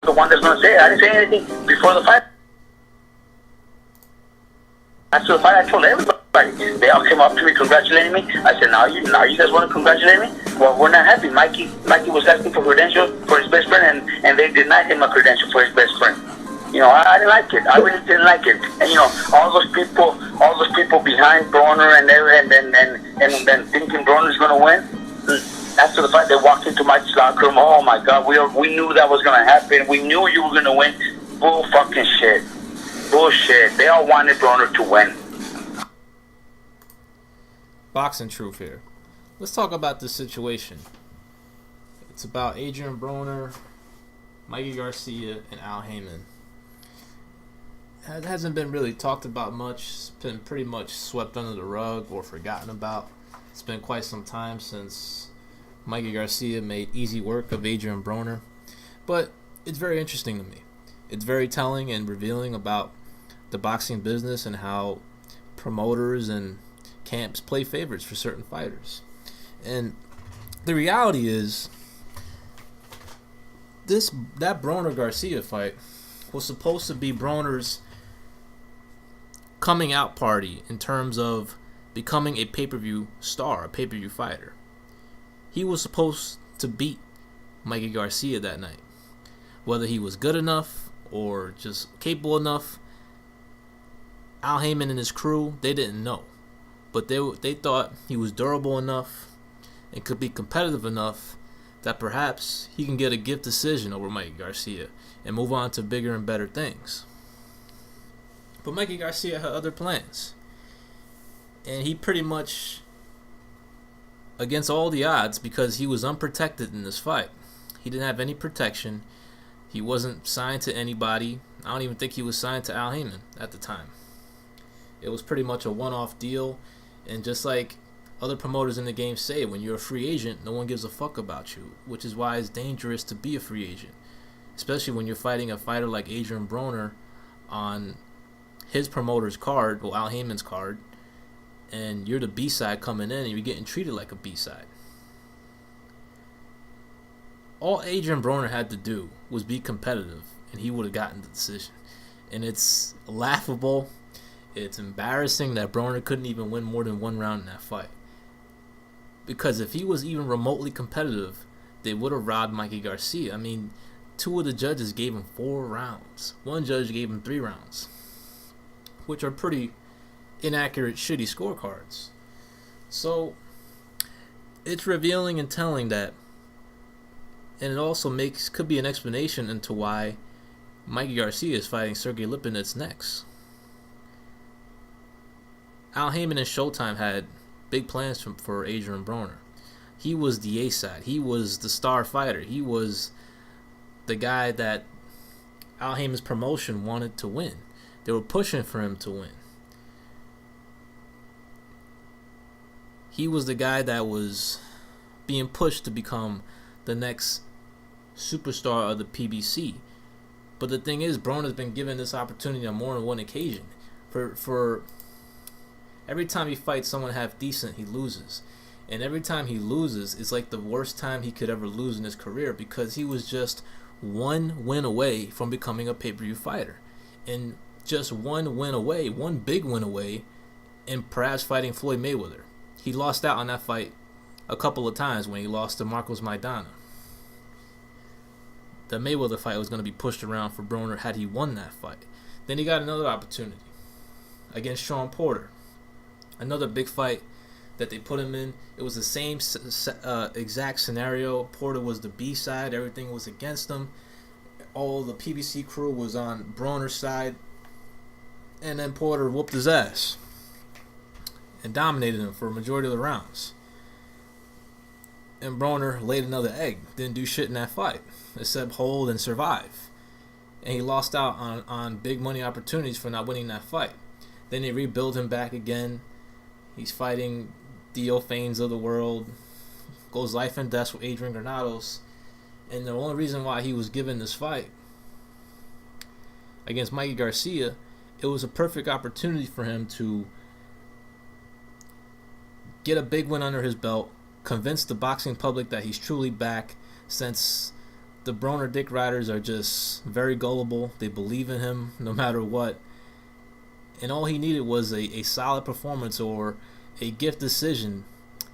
the one that's going to say it. I didn't say anything before the fight. After the fight, I told everybody. They all came up to me congratulating me. I said, now you guys want to congratulate me? Well, we're not happy. Mikey was asking for credentials for his best friend, and they denied him a credential for his best friend. I didn't like it. I really didn't like it. And all those people behind Broner and then thinking Broner's going to win. After the fight, they walked into Mikey's locker room. Oh my God, we knew that was going to happen. We knew you were going to win. Bull fucking shit. Bullshit. They all wanted Broner to win. Boxing truth here. Let's talk about this situation. It's about Adrien Broner, Mikey Garcia, and Al Haymon. It hasn't been really talked about much. It's been pretty much swept under the rug or forgotten about. It's been quite some time since Mikey Garcia made easy work of Adrien Broner. But it's very interesting to me. It's very telling and revealing about the boxing business and how promoters and camps play favorites for certain fighters. And the reality is that Broner Garcia fight was supposed to be Broner's coming out party in terms of becoming a pay-per-view star, a pay-per-view fighter. He was supposed to beat Mikey Garcia that night. Whether he was good enough or just capable enough, Al Haymon and his crew, they didn't know. But they thought he was durable enough and could be competitive enough that perhaps he can get a gift decision over Mikey Garcia and move on to bigger and better things. But Mikey Garcia had other plans. And he pretty much, against all the odds, because he was unprotected in this fight. He didn't have any protection. He wasn't signed to anybody. I don't even think he was signed to Al Haymon at the time. It was pretty much a one-off deal. And just like other promoters in the game say, when you're a free agent, no one gives a fuck about you, which is why it's dangerous to be a free agent, especially when you're fighting a fighter like Adrien Broner on his promoter's card, or Al Haymon's card, and you're the B-side coming in and you're getting treated like a B-side. All Adrien Broner had to do was be competitive, and he would have gotten the decision. And it's laughable. It's embarrassing that Broner couldn't even win more than one round in that fight. Because if he was even remotely competitive, they would have robbed Mikey Garcia. I mean, 2 of the judges gave him 4 rounds. 1 judge gave him 3 rounds, which are pretty inaccurate, shitty scorecards. So, it's revealing and telling that, and it also could be an explanation into why Mikey Garcia is fighting Sergey Lipinets next. Al Haymon and Showtime had big plans for Adrien Broner. He was the A-side. He was the star fighter. He was the guy that Al Haymon's promotion wanted to win. They were pushing for him to win. He was the guy that was being pushed to become the next superstar of the PBC. But the thing is, Broner's been given this opportunity on more than one occasion. For every time he fights someone half decent, he loses. And every time he loses, it's like the worst time he could ever lose in his career, because he was just one win away from becoming a pay-per-view fighter. And just one win away, one big win away, and perhaps fighting Floyd Mayweather. He lost out on that fight a couple of times when he lost to Marcos Maidana. The Mayweather fight was going to be pushed around for Broner had he won that fight. Then he got another opportunity against Sean Porter. Another big fight that they put him in. It was the same exact scenario. Porter was the B side. Everything was against him. All the PBC crew was on Broner's side. And then Porter whooped his ass and dominated him for a majority of the rounds. And Broner laid another egg. Didn't do shit in that fight except hold and survive. And he lost out on big money opportunities for not winning that fight. Then they rebuild him back again. He's fighting Dio Fanes of the world. Goes life and death with Adrian Granados. And the only reason why he was given this fight against Mikey Garcia, it was a perfect opportunity for him to get a big win under his belt, convince the boxing public that he's truly back since the Broner Dick Riders are just very gullible. They believe in him no matter what. And all he needed was a solid performance or a gift decision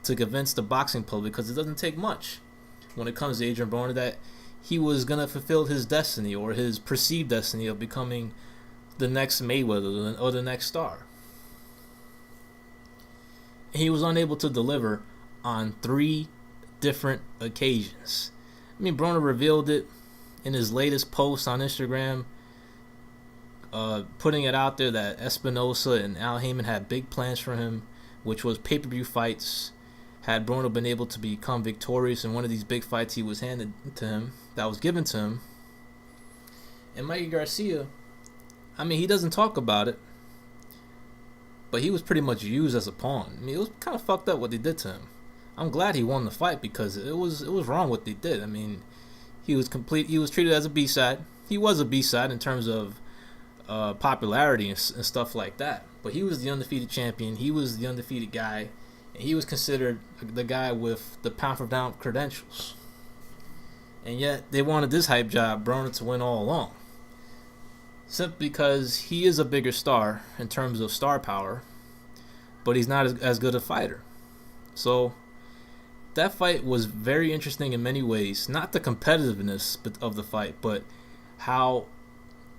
to convince the boxing public, because it doesn't take much when it comes to Adrien Broner, that he was going to fulfill his destiny or his perceived destiny of becoming the next Mayweather or the next star. He was unable to deliver on 3 different occasions. I mean, Broner revealed it in his latest post on Instagram, putting it out there that Espinosa and Al Heyman had big plans for him, which was pay-per-view fights. Had Broner been able to become victorious in one of these big fights he was handed to him, that was given to him. And Mikey Garcia, I mean, he doesn't talk about it, but he was pretty much used as a pawn. I mean, it was kind of fucked up what they did to him. I'm glad he won the fight, because it was wrong what they did. I mean, he was treated as a B-side. He was a B-side in terms of popularity and stuff like that. But he was the undefeated champion. He was the undefeated guy. And he was considered the guy with the pound-for-pound credentials. And yet, they wanted this hype job, Broner, to win all along. Simply because he is a bigger star in terms of star power, but he's not as good a fighter. So, that fight was very interesting in many ways. Not the competitiveness of the fight, but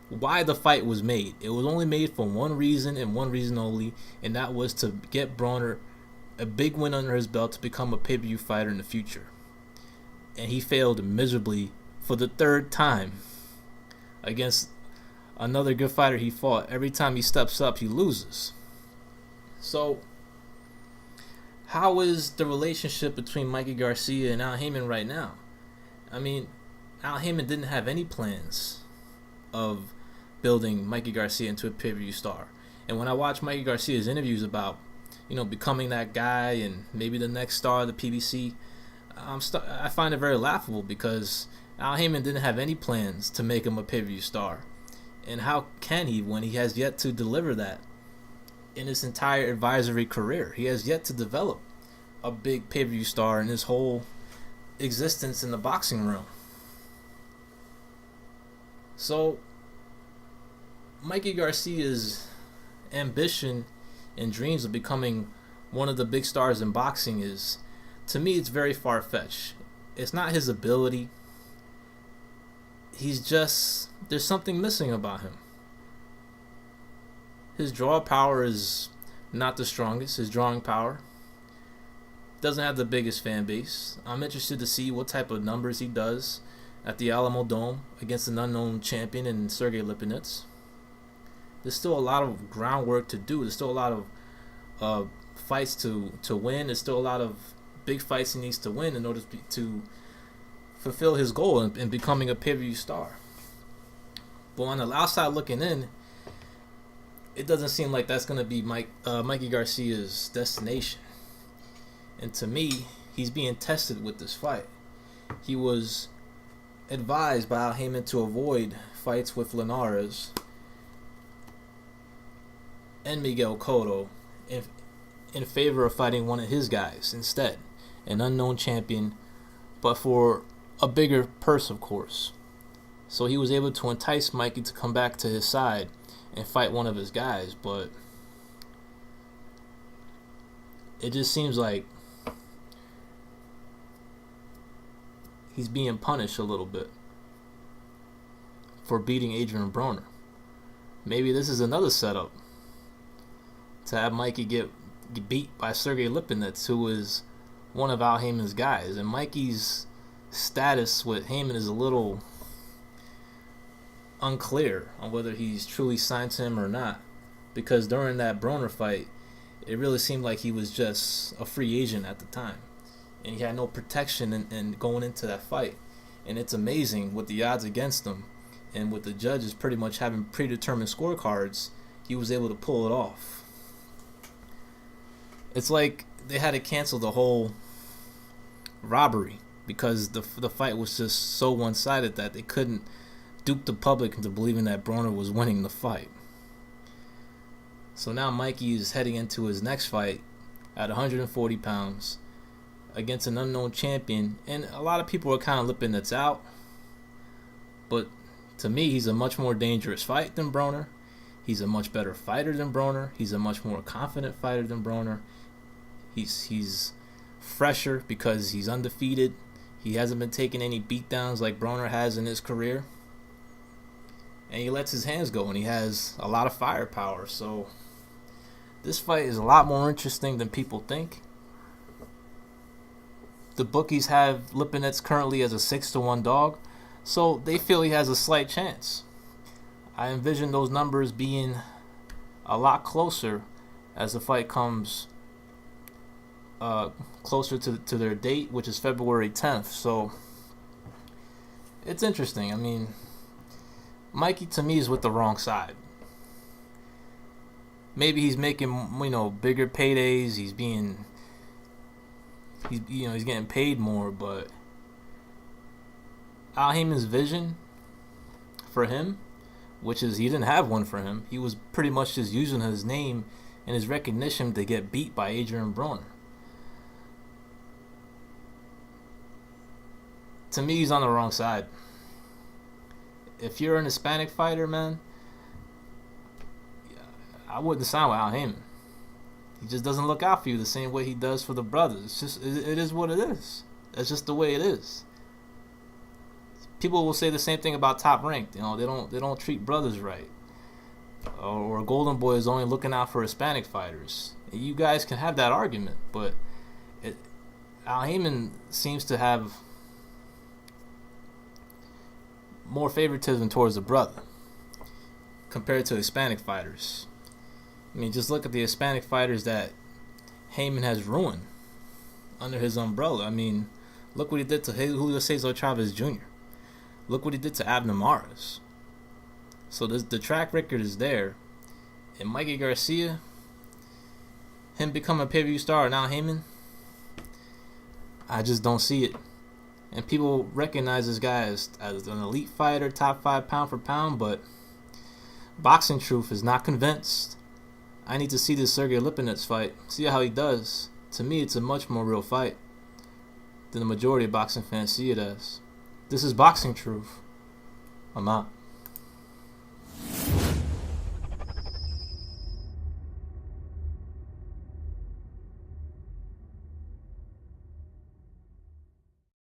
why the fight was made. It was only made for one reason and one reason only, and that was to get Broner a big win under his belt to become a pay-per-view fighter in the future. And he failed miserably for the 3rd time against another good fighter he fought. Every time he steps up, he loses. So, how is the relationship between Mikey Garcia and Al Heyman right now? I mean, Al Heyman didn't have any plans of building Mikey Garcia into a pay-per-view star. And when I watch Mikey Garcia's interviews about, becoming that guy and maybe the next star of the PBC, I find it very laughable, because Al Heyman didn't have any plans to make him a pay-per-view star. And how can he, when he has yet to deliver that in his entire advisory career? He has yet to develop a big pay-per-view star in his whole existence in the boxing realm. So, Mikey Garcia's ambition and dreams of becoming one of the big stars in boxing is, to me, it's very far-fetched. It's not his ability. There's something missing about him. His draw power is not the strongest. His drawing power doesn't have the biggest fan base. I'm interested to see what type of numbers he does at the Alamo Dome against an unknown champion in Sergey Lipinets. There's still a lot of groundwork to do. There's still a lot of fights to win. There's still a lot of big fights he needs to win in order to fulfill his goal in becoming a pay-per-view star. But on the outside looking in, it doesn't seem like that's going to be Mikey Garcia's destination. And to me, he's being tested with this fight. He was advised by Al Heyman to avoid fights with Linares and Miguel Cotto in favor of fighting one of his guys instead, an unknown champion, but for a bigger purse, of course. So he was able to entice Mikey to come back to his side and fight one of his guys, but it just seems like he's being punished a little bit for beating Adrien Broner. Maybe this is another setup to have Mikey get beat by Sergey Lipinets, who is one of Al Heyman's guys. And Mikey's status with Heyman is a little unclear on whether he's truly signed to him or not, because during that Broner fight, it really seemed like he was just a free agent at the time, and he had no protection in going into that fight. And it's amazing, with the odds against him and with the judges pretty much having predetermined scorecards, he was able to pull it off. It's like they had to cancel the whole robbery because the fight was just so one-sided that they couldn't dupe the public into believing that Broner was winning the fight. So now Mikey is heading into his next fight at 140 pounds against an unknown champion, and a lot of people are kind of Lipinets out. But to me, he's a much more dangerous fight than Broner. He's a much better fighter than Broner. He's a much more confident fighter than Broner. He's fresher because he's undefeated. He hasn't been taking any beatdowns like Broner has in his career. And he lets his hands go, and he has a lot of firepower. So this fight is a lot more interesting than people think. The bookies have Lipinets currently as a 6-1 dog, so they feel he has a slight chance. I envision those numbers being a lot closer as the fight comes closer to their date, which is February 10th. So it's interesting. I mean, Mikey to me is with the wrong side. Maybe he's making, bigger paydays. He's getting paid more, but Al Heyman's vision for him, which is he didn't have one for him. He was pretty much just using his name and his recognition to get beat by Adrien Broner. To me, he's on the wrong side. If you're an Hispanic fighter, man, I wouldn't sign with Al Heyman. He just doesn't look out for you the same way he does for the brothers. It is what it is. That's just the way it is. People will say the same thing about Top Rank. They don't treat brothers right. Or Golden Boy is only looking out for Hispanic fighters. You guys can have that argument, but Al Heyman seems to have more favoritism towards the brother compared to Hispanic fighters. I mean, just look at the Hispanic fighters that Heyman has ruined under his umbrella. I mean, look what he did to Julio Cesar Chavez Jr. Look what he did to Abner Mares. So the track record is there. And Mikey Garcia, him becoming a pay-per-view star and Al Heyman, I just don't see it. And people recognize this guy as an elite fighter, top 5 pound for pound, but Boxing Truth is not convinced. I need to see this Sergey Lipinets fight, see how he does. To me, it's a much more real fight than the majority of boxing fans see it as. This is Boxing Truth. I'm out.